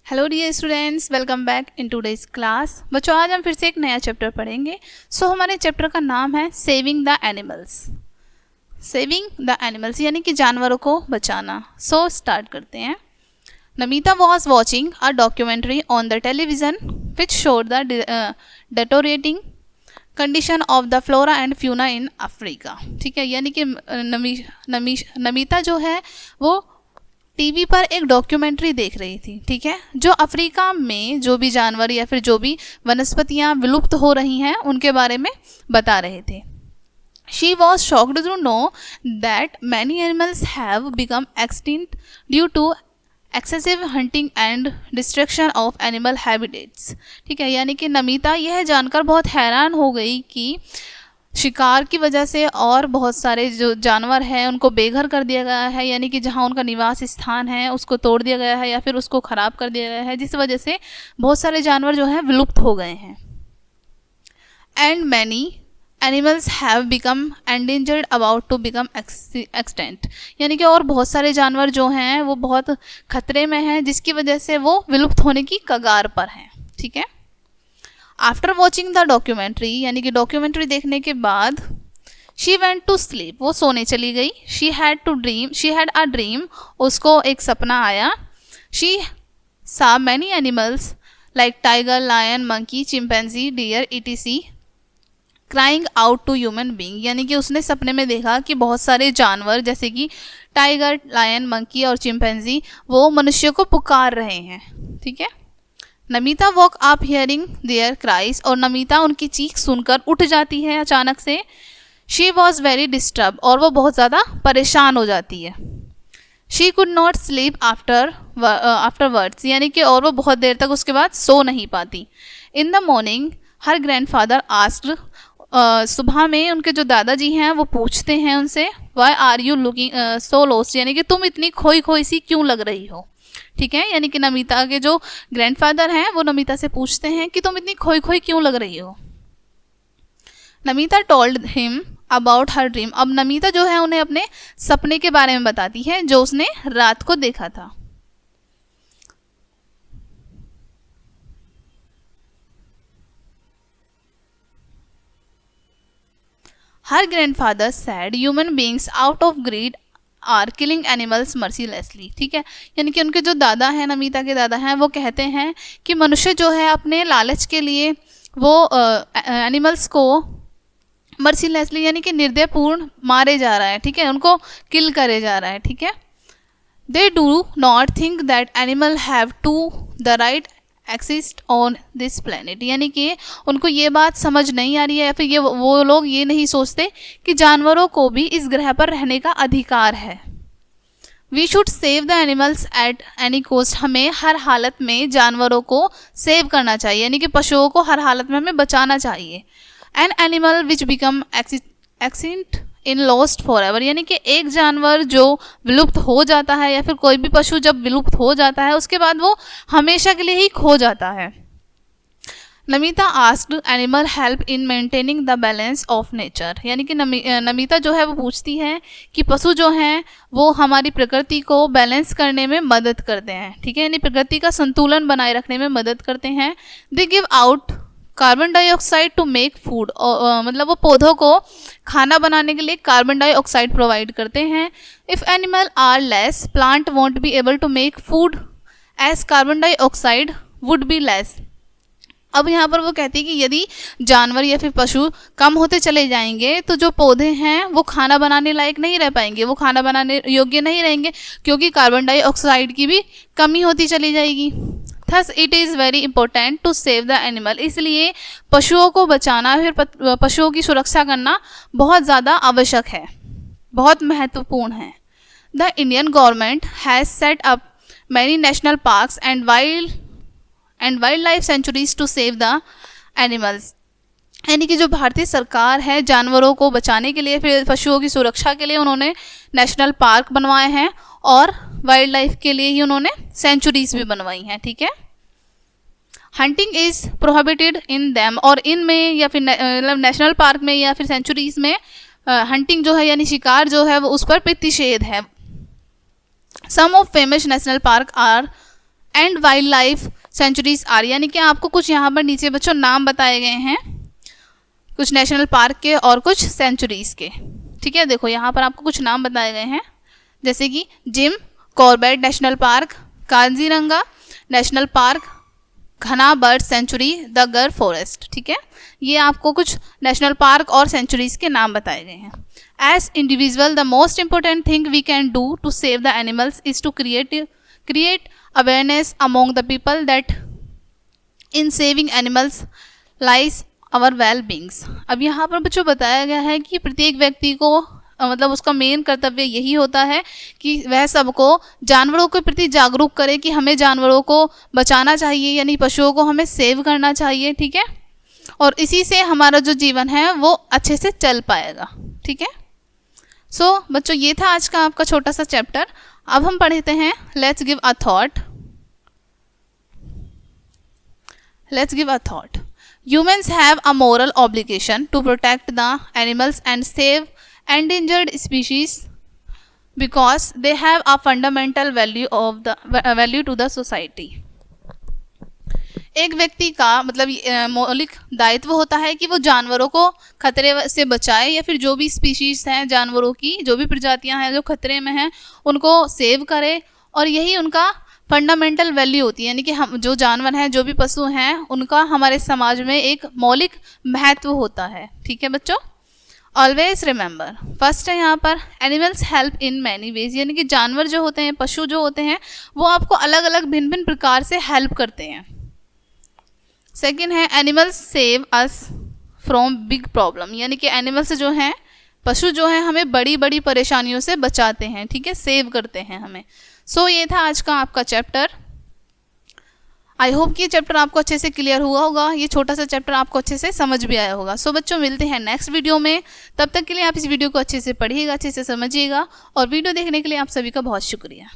Hello dear students, welcome back in today's class. बच्चों, आज हम फिर से एक नया चैप्टर पढ़ेंगे। हमारे चैप्टर का नाम है saving the animals. Saving the animals यानी कि जानवरों को बचाना। स्टार्ट करते हैं। Namita was watching a documentary on the television which showed the deteriorating condition of the flora and fauna in Africa. ठीक है, यानी कि नमिता जो है वो टीवी पर एक डॉक्यूमेंट्री देख रही थी। ठीक है, जो अफ्रीका में जो भी जानवर या फिर जो भी वनस्पतियां विलुप्त हो रही हैं उनके बारे में बता रहे थे। She was shocked to know that many animals have become extinct due to excessive hunting and destruction of animal habitats. ठीक है, यानी कि नमिता यह जानकर बहुत हैरान हो गई कि शिकार की वजह से और बहुत सारे जो जानवर हैं उनको बेघर कर दिया गया है, यानी कि जहाँ उनका निवास स्थान है उसको तोड़ दिया गया है या फिर उसको ख़राब कर दिया गया है, जिस वजह से बहुत सारे जानवर जो हैं विलुप्त हो गए हैं। And many animals have become endangered about to become extant, यानी कि और बहुत सारे जानवर जो हैं वो बहुत खतरे में हैं, जिसकी वजह से वो विलुप्त होने की कगार पर हैं। ठीक है, आफ्टर वॉचिंग द डॉक्यूमेंट्री यानी कि डॉक्यूमेंट्री देखने के बाद शी वेंट टू स्लीप, वो सोने चली गई। शी हैड अ ड्रीम, उसको एक सपना आया। She saw many animals like tiger, lion, monkey, chimpanzee, deer etc crying out to human being, यानी कि उसने सपने में देखा कि बहुत सारे जानवर जैसे कि टाइगर, लायन, मंकी और चिंपैंजी वो मनुष्य को पुकार रहे हैं। ठीक है, Namita woke up hearing their cries, और नमिता उनकी चीख सुनकर उठ जाती है अचानक से। शी वॉज वेरी डिस्टर्ब, और वो बहुत ज़्यादा परेशान हो जाती है। She could not sleep afterwards, यानी कि और वो बहुत देर तक उसके बाद सो नहीं पाती। In the morning her grandfather asked, सुबह में उनके जो दादाजी हैं वो पूछते हैं उनसे, why are you looking so lost, यानी कि तुम इतनी खोई खोई सी क्यों लग रही हो। ठीक है, यानी कि नमिता के जो ग्रैंडफादर हैं वो नमिता से पूछते हैं कि तुम इतनी खोई खोई क्यों लग रही हो। Namita told him about her dream, अब नमिता जो है उन्हें अपने सपने के बारे में बताती है जो उसने रात को देखा था। Her grandfather said human beings out of greed are killing animals mercilessly. ठीक है, यानी कि उनके जो दादा हैं, नमिता के दादा हैं, वो कहते हैं कि मनुष्य जो है अपने लालच के लिए वो एनिमल्स को मर्सीलेसली यानी कि निर्दयपूर्ण मारे जा रहा है। ठीक है, उनको किल करे जा रहा है। ठीक है, they do not think that animal have to the right exist on this planet, यानी कि उनको ये बात समझ नहीं आ रही है या फिर वो लोग ये नहीं सोचते कि जानवरों को भी इस ग्रह पर रहने का अधिकार है। We should save the animals at any cost, हमें हर हालत में जानवरों को सेव करना चाहिए, यानी कि पशुओं को हर हालत में हमें बचाना चाहिए। An animal which become extinct in lost for ever, यानी कि एक जानवर जो विलुप्त हो जाता है या फिर कोई भी पशु जब विलुप्त हो जाता है उसके बाद वो हमेशा के लिए ही खो जाता है। Namita asked animal help in maintaining the balance of nature, यानी कि नमिता जो है वो पूछती है कि पशु जो हैं वो हमारी प्रकृति को बैलेंस करने में मदद करते हैं। ठीक है, यानी प्रकृति का संतुलन बनाए रखने में मदद करते हैं। They give out carbon dioxide to make food, मतलब वो पौधों को खाना बनाने के लिए कार्बन डाइऑक्साइड प्रोवाइड करते हैं। If animal are less plant won't be able to make food as carbon dioxide would be less. अब यहाँ पर वो कहती है कि यदि जानवर या फिर पशु कम होते चले जाएंगे तो जो पौधे हैं वो खाना बनाने लायक नहीं रह पाएंगे, वो खाना बनाने योग्य नहीं रहेंगे, क्योंकि कार्बन डाइऑक्साइड की भी कमी होती चली जाएगी। Thus it is very important to save the animal, इसलिए पशुओं को बचाना फिर पशुओं की सुरक्षा करना बहुत ज़्यादा आवश्यक है, बहुत महत्वपूर्ण है। The Indian government has set up many national parks and wildlife sanctuaries to save the animals, यानी कि जो भारतीय सरकार है जानवरों को बचाने के लिए फिर पशुओं की सुरक्षा के लिए उन्होंने नेशनल पार्क बनवाए हैं और वाइल्ड लाइफ के लिए ही उन्होंने सेंचुरीज भी बनवाई हैं। ठीक है, hunting is prohibited in them, और इनमें या फिर मतलब नेशनल पार्क में या फिर सेंचुरीज में हंटिंग जो है यानी शिकार जो है वो उस पर प्रतिषेध है। Some of famous national park are and wildlife sanctuaries are, यानी कि आपको कुछ यहाँ पर नीचे बच्चों नाम बताए गए हैं कुछ नेशनल पार्क के और कुछ सेंचुरीज के। ठीक है, देखो यहाँ पर आपको कुछ नाम बताए गए हैं, जैसे कि Jim Corbett national park, Kaziranga national park, घना बर्ड सेंचुरी, द गर फॉरेस्ट। ठीक है, ये आपको कुछ नेशनल पार्क और सेंचुरीज के नाम बताए गए हैं। As individual the most important thing we can do to save the animals is to create awareness among the people that in saving animals lies our well beings. अब यहाँ पर बच्चों बताया गया है कि प्रत्येक व्यक्ति को मतलब उसका मेन कर्तव्य यही होता है कि वह सबको जानवरों के प्रति जागरूक करे कि हमें जानवरों को बचाना चाहिए, यानी पशुओं को हमें सेव करना चाहिए। ठीक है, और इसी से हमारा जो जीवन है वो अच्छे से चल पाएगा। ठीक है, सो बच्चों ये था आज का आपका छोटा सा चैप्टर। अब हम पढ़ते हैं let's give a thought. Let's give a thought. Humans have a moral obligation to protect the animals and save endangered species because they have a fundamental value to the society. एक व्यक्ति का मतलब मौलिक दायित्व होता है कि वो जानवरों को खतरे से बचाए, या फिर जो भी स्पीशीज हैं जानवरों की, जो भी प्रजातियां हैं जो खतरे में हैं उनको सेव करे, और यही उनका फंडामेंटल वैल्यू होती है, यानी कि हम जो जानवर हैं जो भी पशु हैं उनका हमारे समाज में एक मौलिक महत्व होता है। ठीक है बच्चों, ऑलवेज रिमेंबर। फर्स्ट है यहाँ पर animals help in many ways, यानी कि जानवर जो होते हैं, पशु जो होते हैं वो आपको अलग अलग भिन्न भिन्न प्रकार से हेल्प करते हैं। सेकेंड है animals save us from big problem, यानी कि एनिमल्स जो हैं, पशु जो हैं हमें बड़ी बड़ी परेशानियों से बचाते हैं। ठीक है, सेव करते हैं हमें। सो ये था आज का आपका चैप्टर। आई होप कि ये चैप्टर आपको अच्छे से क्लियर हुआ होगा, ये छोटा सा चैप्टर आपको अच्छे से समझ भी आया होगा। सो बच्चों मिलते हैं नेक्स्ट वीडियो में, तब तक के लिए आप इस वीडियो को अच्छे से पढ़िएगा, अच्छे से समझिएगा, और वीडियो देखने के लिए आप सभी का बहुत शुक्रिया।